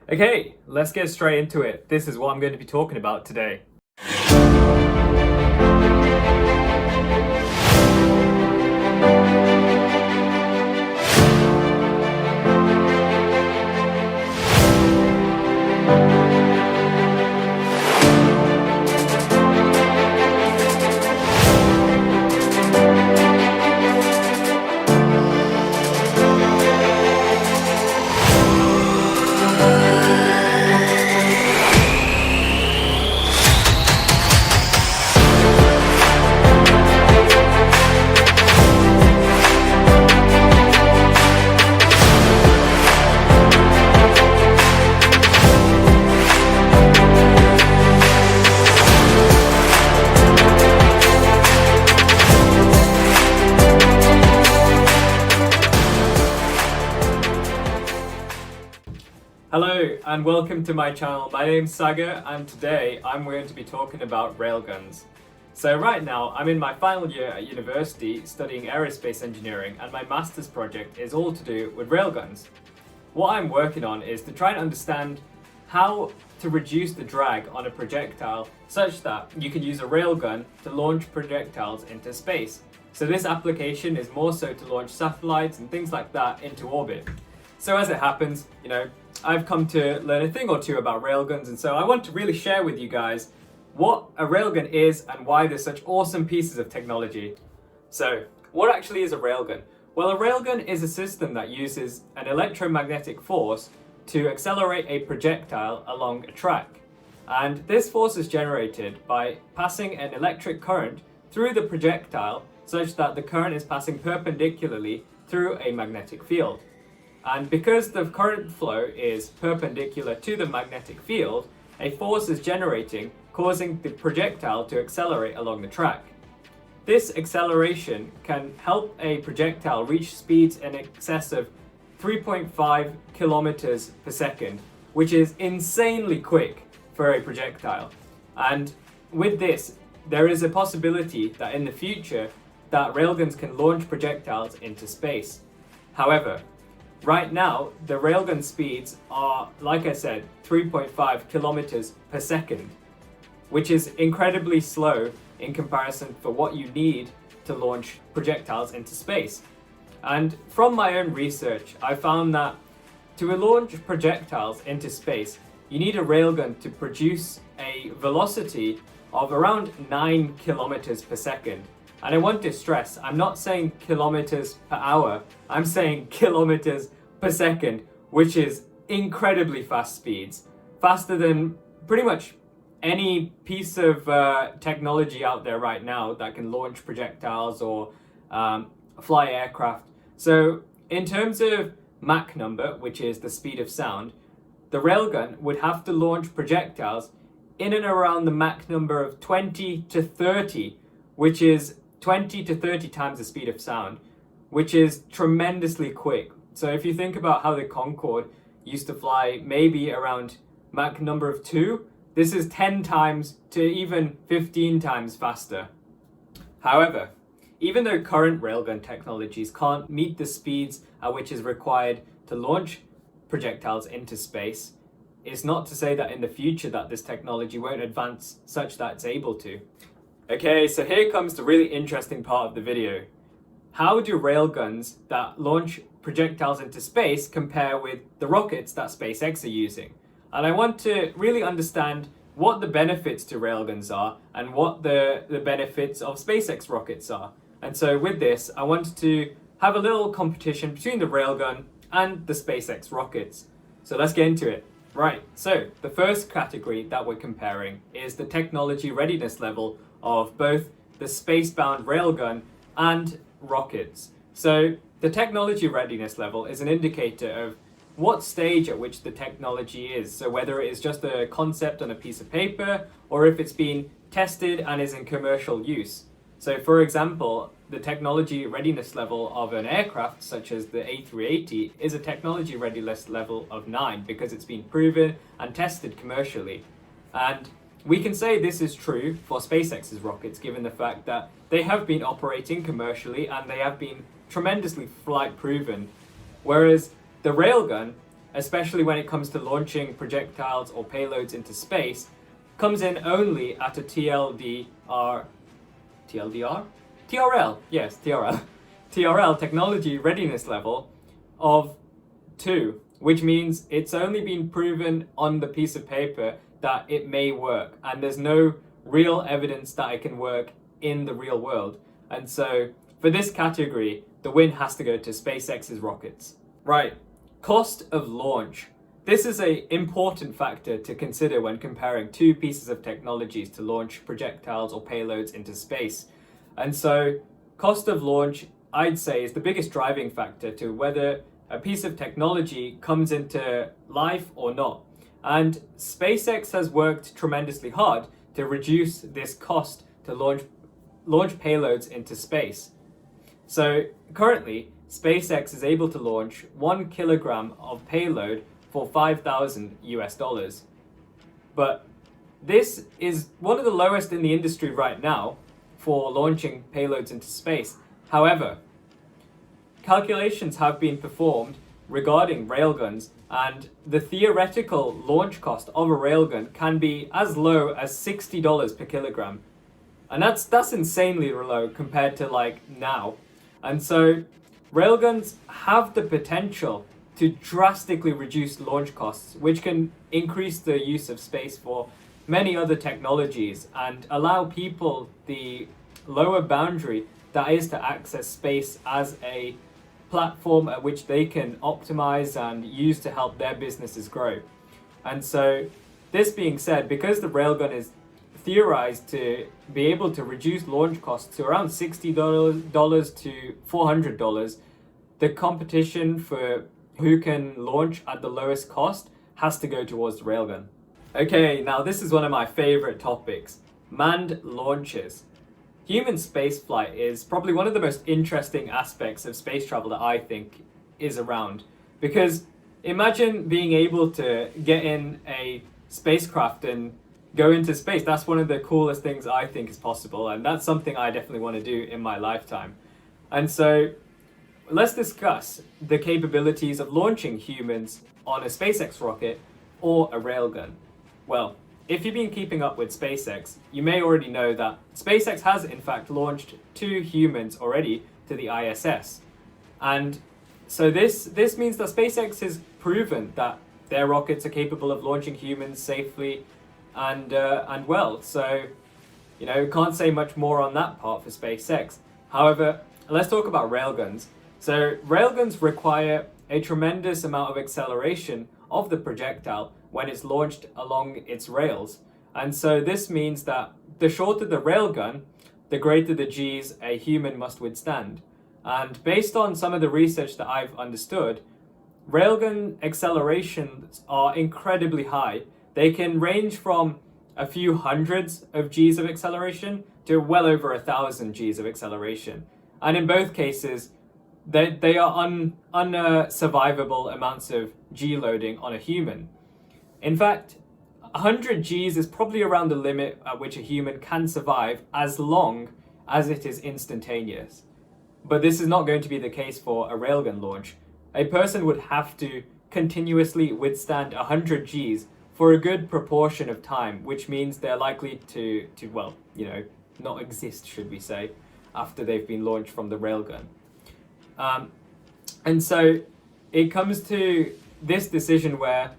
Okay, let's get straight into it. This is what I'm going to be talking about today. Hello and welcome to my channel. My name's Saga and today I'm going to be talking about railguns. So right now I'm in my final year at university studying aerospace engineering and my master's project is all to do with railguns. What I'm working on is to try and understand how to reduce the drag on a projectile such that you can use a railgun to launch projectiles into space. So this application is more so to launch satellites and things like that into orbit. So as it happens, I've come to learn a thing or two about railguns, and so I want to really share with you guys what a railgun is and why they're such awesome pieces of technology. So, what actually is a railgun? Well, a railgun is a system that uses an electromagnetic force to accelerate a projectile along a track. And this force is generated by passing an electric current through the projectile such that the current is passing perpendicularly through a magnetic field. And because the current flow is perpendicular to the magnetic field, a force is generating, causing the projectile to accelerate along the track. This acceleration can help a projectile reach speeds in excess of 3.5 kilometers per second, which is insanely quick for a projectile. And with this, there is a possibility that in the future, that railguns can launch projectiles into space. However, right now, the railgun speeds are, like I said, 3.5 kilometers per second, which is incredibly slow in comparison for what you need to launch projectiles into space. And from my own research, I found that to launch projectiles into space, you need a railgun to produce a velocity of around 9 kilometers per second. And I want to stress, I'm not saying kilometers per hour, I'm saying kilometers per second, which is incredibly fast speeds. Faster than pretty much any piece of technology out there right now that can launch projectiles or fly aircraft. So in terms of Mach number, which is the speed of sound, the railgun would have to launch projectiles in and around the Mach number of 20 to 30, which is 20 to 30 times the speed of sound, which is tremendously quick. So if you think about how the Concorde used to fly maybe around Mach number of 2, this is 10 times to even 15 times faster. However, even though current railgun technologies can't meet the speeds at which is required to launch projectiles into space, it's not to say that in the future that this technology won't advance such that it's able to. Okay, so here comes the really interesting part of the video. How do railguns that launch projectiles into space compare with the rockets that SpaceX are using? And I want to really understand what the benefits to railguns are and what the benefits of SpaceX rockets are. And so with this, I wanted to have a little competition between the railgun and the SpaceX rockets. So let's get into it. Right, so the first category that we're comparing is the technology readiness level of both the space-bound railgun and rockets. So the technology readiness level is an indicator of what stage at which the technology is. So whether it is just a concept on a piece of paper or if it's been tested and is in commercial use. So for example, the technology readiness level of an aircraft such as the A380 is a technology readiness level of 9 because it's been proven and tested commercially. And we can say this is true for SpaceX's rockets given the fact that they have been operating commercially and they have been tremendously flight proven. Whereas the railgun especially when it comes to launching projectiles or payloads into space, comes in only at a TRL, yes, TRL technology readiness level of 2, which means it's only been proven on the piece of paper that it may work, and there's no real evidence that it can work in the real world. And so for this category, the win has to go to SpaceX's rockets. Right, cost of launch. This is an important factor to consider when comparing two pieces of technologies to launch projectiles or payloads into space. And so cost of launch, I'd say, is the biggest driving factor to whether a piece of technology comes into life or not. And SpaceX has worked tremendously hard to reduce this cost to launch payloads into space. So currently, SpaceX is able to launch 1 kilogram of payload for $5,000. But this is one of the lowest in the industry right now for launching payloads into space. However, calculations have been performed regarding railguns, and the theoretical launch cost of a railgun can be as low as $60 per kilogram. And that's insanely low compared to like now. And so railguns have the potential to drastically reduce launch costs, which can increase the use of space for many other technologies and allow people the lower boundary that is to access space as a platform at which they can optimize and use to help their businesses grow. And so this being said, because the railgun is theorized to be able to reduce launch costs to around $60 to $400, the competition for who can launch at the lowest cost has to go towards the railgun. Okay, now this is one of my favorite topics, manned launches. Human spaceflight is probably one of the most interesting aspects of space travel that I think is around, because imagine being able to get in a spacecraft and go into space. That's one of the coolest things I think is possible, and that's something I definitely want to do in my lifetime. And so let's discuss the capabilities of launching humans on a SpaceX rocket or a railgun. Well, if you've been keeping up with SpaceX, you may already know that SpaceX has in fact launched 2 humans already to the ISS. And so this means that SpaceX has proven that their rockets are capable of launching humans safely and well. So, can't say much more on that part for SpaceX. However, let's talk about railguns. So railguns require a tremendous amount of acceleration of the projectile when it's launched along its rails. And so this means that the shorter the railgun, the greater the G's a human must withstand. And based on some of the research that I've understood, railgun accelerations are incredibly high. They can range from a few hundreds of G's of acceleration to well over 1,000 G's of acceleration. And in both cases, they are unsurvivable amounts of G loading on a human. In fact, 100 G's is probably around the limit at which a human can survive as long as it is instantaneous. But this is not going to be the case for a railgun launch. A person would have to continuously withstand 100 G's for a good proportion of time, which means they're likely to not exist, should we say, after they've been launched from the railgun. And so it comes to this decision where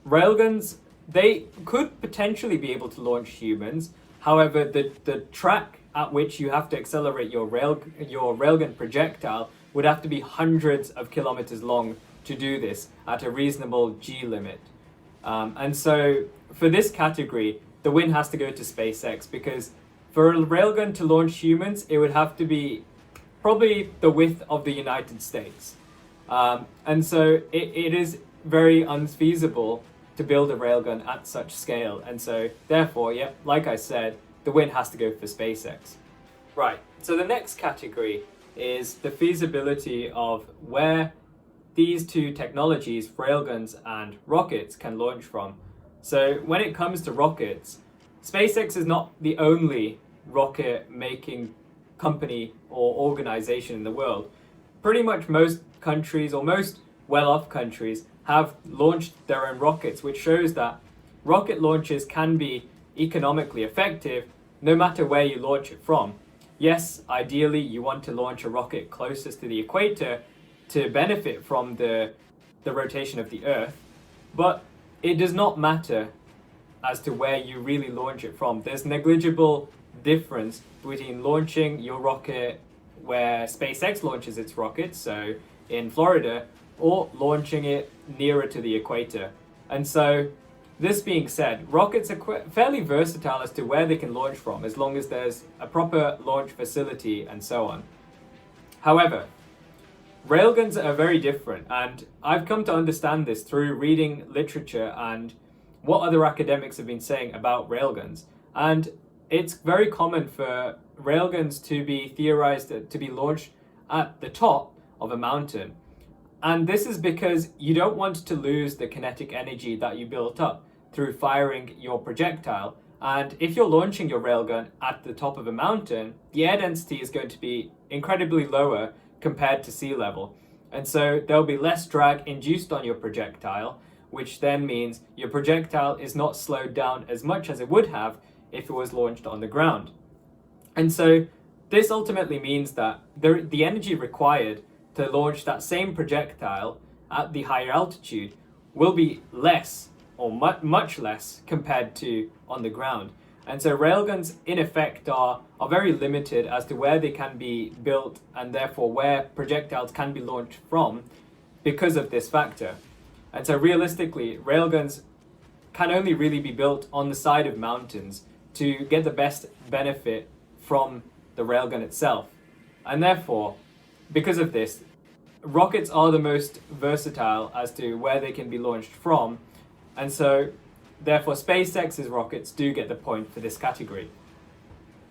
railguns, they could potentially be able to launch humans. However, the track at which you have to accelerate your railgun projectile would have to be hundreds of kilometers long to do this at a reasonable G limit. And so for this category, the win has to go to SpaceX, because for a railgun to launch humans, it would have to be probably the width of the United States. And so it is very unfeasible to build a railgun at such scale. And so therefore, like I said, the win has to go for SpaceX. Right, so the next category is the feasibility of where these two technologies, railguns and rockets, can launch from. So when it comes to rockets, SpaceX is not the only rocket making company or organization in the world. Pretty much most countries, or most well-off countries, have launched their own rockets, which shows that rocket launches can be economically effective no matter where you launch it from. Yes, ideally you want to launch a rocket closest to the equator to benefit from the rotation of the Earth, but it does not matter as to where you really launch it from. There's negligible difference between launching your rocket where SpaceX launches its rockets, so in Florida, or launching it nearer to the equator. And so, this being said, rockets are fairly versatile as to where they can launch from, as long as there's a proper launch facility and so on. However, railguns are very different, and I've come to understand this through reading literature and what other academics have been saying about railguns. And it's very common for railguns to be theorized to be launched at the top of a mountain. And this is because you don't want to lose the kinetic energy that you built up through firing your projectile. And if you're launching your railgun at the top of a mountain, the air density is going to be incredibly lower compared to sea level. And so there'll be less drag induced on your projectile, which then means your projectile is not slowed down as much as it would have if it was launched on the ground. And so this ultimately means that the energy required to launch that same projectile at the higher altitude will be less, or much less, compared to on the ground. And so railguns in effect are very limited as to where they can be built, and therefore where projectiles can be launched from because of this factor. And so realistically, railguns can only really be built on the side of mountains to get the best benefit from the railgun itself. And therefore, because of this, rockets are the most versatile as to where they can be launched from. And so, therefore, SpaceX's rockets do get the point for this category.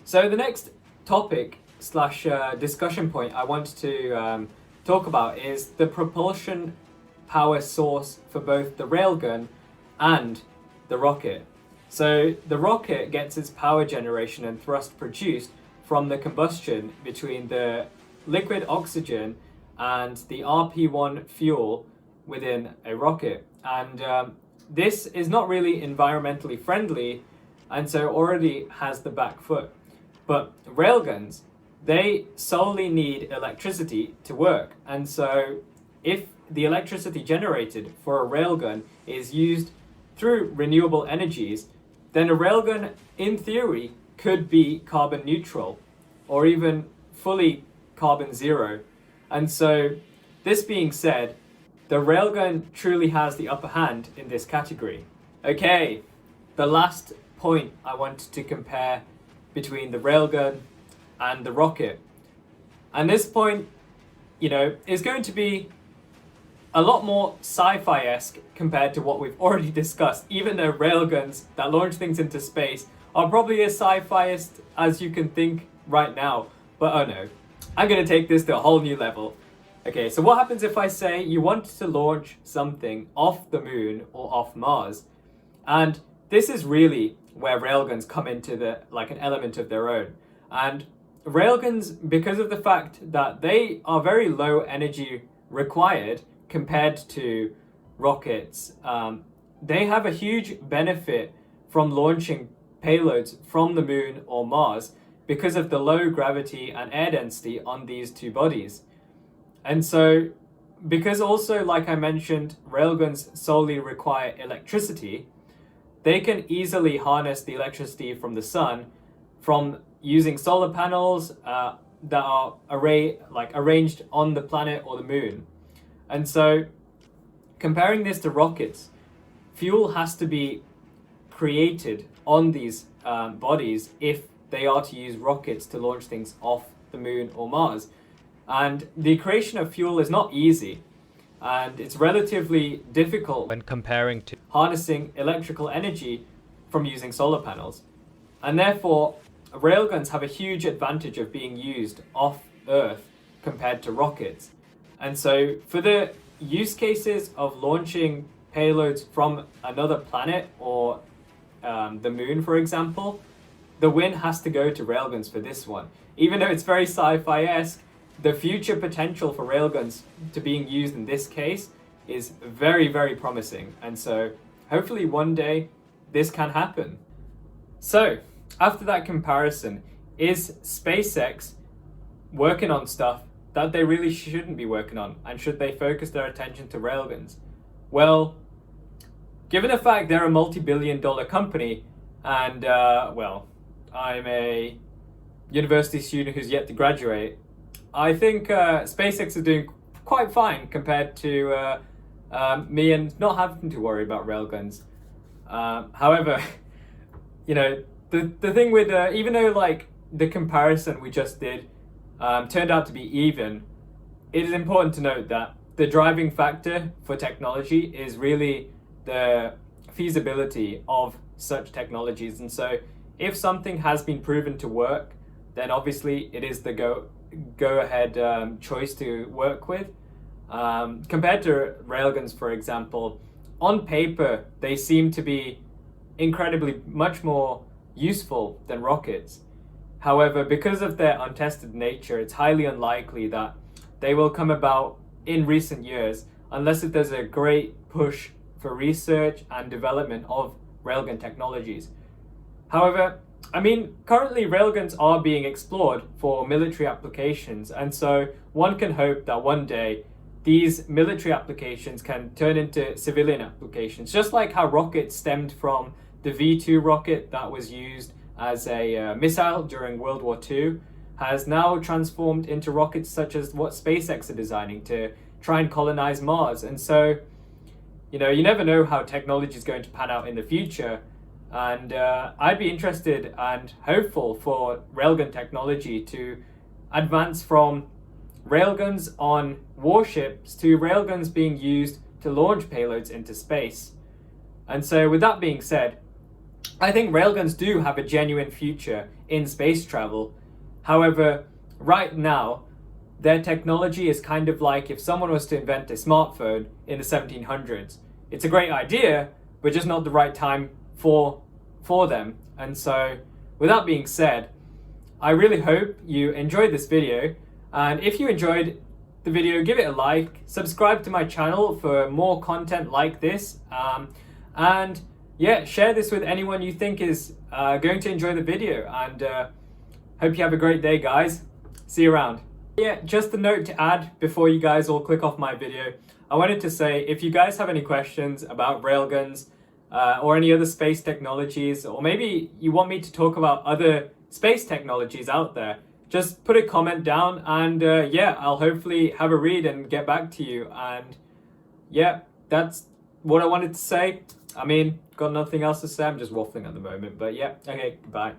So the next topic slash discussion point I want to talk about is the propulsion power source for both the railgun and the rocket. So the rocket gets its power generation and thrust produced from the combustion between the liquid oxygen and the RP1 fuel within a rocket. And this is not really environmentally friendly, and so already has the back foot. But railguns, they solely need electricity to work. And so if the electricity generated for a railgun is used through renewable energies, then a railgun, in theory, could be carbon neutral or even fully carbon zero. And so, this being said, the railgun truly has the upper hand in this category. Okay, the last point I want to compare between the railgun and the rocket. And this point, is going to be a lot more sci-fi-esque compared to what we've already discussed, even though railguns that launch things into space are probably as sci-fi-est as you can think right now. But oh no, I'm going to take this to a whole new level. Okay, so what happens if I say you want to launch something off the moon or off Mars? And this is really where railguns come into an element of their own. And railguns, because of the fact that they are very low energy required compared to rockets, they have a huge benefit from launching payloads from the moon or Mars because of the low gravity and air density on these two bodies. And so, because also, like I mentioned, railguns solely require electricity, they can easily harness the electricity from the sun from using solar panels that are arranged on the planet or the moon. And so, comparing this to rockets, fuel has to be created on these bodies if they are to use rockets to launch things off the moon or Mars. And the creation of fuel is not easy, and it's relatively difficult when comparing to harnessing electrical energy from using solar panels. And therefore, railguns have a huge advantage of being used off Earth compared to rockets. And so for the use cases of launching payloads from another planet or the moon, for example, the win has to go to railguns for this one. Even though it's very sci-fi-esque, the future potential for railguns to being used in this case is very, very promising. And so hopefully one day this can happen. So after that comparison, is SpaceX working on stuff that they really shouldn't be working on? And should they focus their attention to railguns? Well, given the fact they're a multi-billion-dollar company, and well, I'm a university student who's yet to graduate, I think SpaceX is doing quite fine compared to me and not having to worry about railguns. However, you know, the thing with even though like the comparison we just did turned out to be even, it is important to note that the driving factor for technology is really the feasibility of such technologies. And so if something has been proven to work, then obviously it is the go ahead choice to work with. Compared to railguns, for example, on paper they seem to be incredibly much more useful than rockets. However, because of their untested nature, it's highly unlikely that they will come about in recent years unless there's a great push for research and development of railgun technologies. However, I mean, currently railguns are being explored for military applications, and so one can hope that one day these military applications can turn into civilian applications, just like how rockets stemmed from the V2 rocket that was used as a missile during World War II, has now transformed into rockets such as what SpaceX are designing to try and colonize Mars. And so, you know, you never know how technology is going to pan out in the future. And I'd be interested and hopeful for railgun technology to advance from railguns on warships to railguns being used to launch payloads into space. And so with that being said, I think railguns do have a genuine future in space travel. However, right now, their technology is kind of like if someone was to invent a smartphone in the 1700s. It's a great idea, but just not the right time for them. And so with that being said, I really hope you enjoyed this video. And if you enjoyed the video, give it a like, subscribe to my channel for more content like this. And yeah, share this with anyone you think is going to enjoy the video. And hope you have a great day, guys. See you around. Yeah, just a note to add before you guys all click off my video. I wanted to say, if you guys have any questions about railguns or any other space technologies, or maybe you want me to talk about other space technologies out there, just put a comment down and yeah, I'll hopefully have a read and get back to you. And yeah, that's what I wanted to say. I mean, got nothing else to say. I'm just waffling at the moment, but yeah, okay, goodbye.